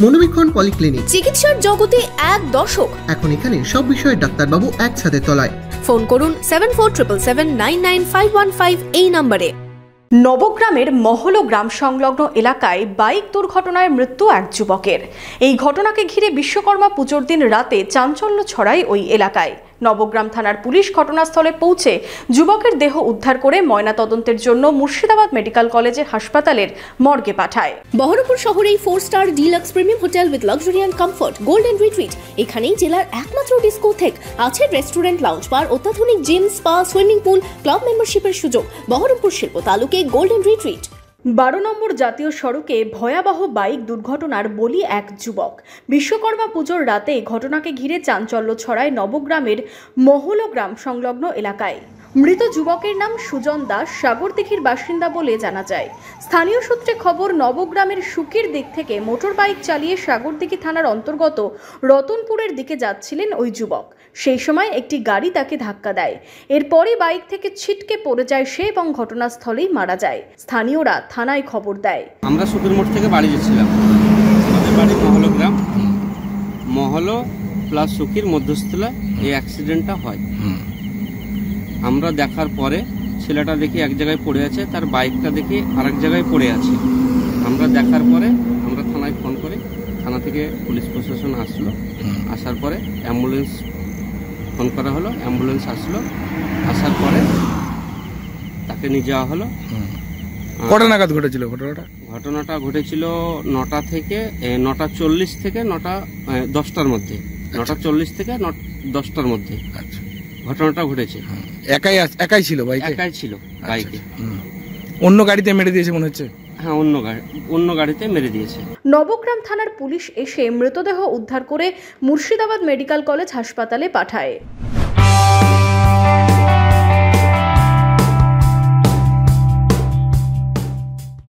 মনোবীক্ষণ polyclinic, চিকিৎসার জগতে এক দশক। এখন এখানে সব বিষয়ে ডাক্তারবাবু একসাথে তলায়। ফোন করুন 7477799515 এই নম্বরে। নবগ্রামের মহলো গ্রাম সংলগ্ন এলাকায় বাইক দুর্ঘটনায় মৃত্যু এক যুবকের। এই ঘটনাকে ঘিরে বিশ্বকর্মা পুজোর দিন রাতে চাঞ্চল্য ছড়ায় ওই এলাকায়। নবগ্রাম থানার পুলিশ ঘটনাস্থলে পৌঁছে যুবকের দেহ উদ্ধার করে ময়নাতদন্তের জন্য মুর্শিদাবাদ মেডিকেল কলেজের হাসপাতালের মর্গে পাঠায়। বহরমপুর শহরেই 4 star deluxe premium hotel with luxury and comfort golden retreat. এখানেই জেলার একমাত্র ডিস্কোথেক, আছে রেস্টুরেন্ট, লাউঞ্জ বার, অত্যাধুনিক gym, spa, swimming pool, club মেম্বারশিপের সুযোগ। বহরমপুর শিল্প তালুকে গোল্ডেন রিট্রিট। 12 নম্বর জাতীয় সড়কে ভয়াবহ বাইক দুর্ঘটনার বলি এক যুবক। বিশ্বকর্মা পুজোর রাতে ঘটনাকে ঘিরে চাঞ্চল্য ছড়ায় নবগ্রামের মহলো গ্রাম সংলগ্ন এলাকায়। মৃত যুবকের নাম সুজন দাস, সাগরদিঘির বাসিন্দা বলে জানা যায়। স্থানীয় সূত্রে খবর, নবগ্রামের সুকির দিক থেকে মোটর বাইক চালিয়ে সাগরদিঘি থানার অন্তর্গত রতনপুরের দিকে যাচ্ছিলেন ওই যুবক। সেই সময় একটি গাড়ি তাকে ধাক্কা দেয়। এরপরই বাইক থেকে ছিটকে পড়ে যায় সে এবং ঘটনাস্থলেই মারা যায়। স্থানীয়রা থানায় খবর দেয়। আমরা সুকির মোড় থেকে বাড়ি যাচ্ছিলাম, আমাদের বাড়ি মহলো গ্রাম, মহলো প্লাস সুকির মধ্যস্থলে এই অ্যাক্সিডেন্টটা হয়। আমরা দেখার পরে ছেলেটা দেখি এক জায়গায় পড়ে আছে, তার বাইকটা দেখি আরেক জায়গায় পড়ে আছে। আমরা দেখার পরে আমরা থানায় ফোন করি, থানা থেকে পুলিশ প্রশাসন আসলো। আসার পরে অ্যাম্বুলেন্স ফোন করা হলো, অ্যাম্বুলেন্স আসলো। আসার পরে তাকে নিয়ে যাওয়া হলো। কটা নাগাদ ঘটেছিল ঘটনাটা? ঘটনাটা ঘটেছিল 9টা থেকে 9:40 থেকে 10টার মধ্যে, 9:40 থেকে 10টার মধ্যে ঘটনাটা ঘটেছে। একাই ছিল বাইকে? একাই ছিল বাইকে। অন্য গাড়িতে মেরে দিয়েছে মনে হচ্ছে? হ্যাঁ, অন্য গাড়িতে মেরে দিয়েছে। নবগ্রাম থানার পুলিশ এসে মৃতদেহ উদ্ধার করে মুর্শিদাবাদ মেডিকেল কলেজ হাসপাতালে পাঠায়।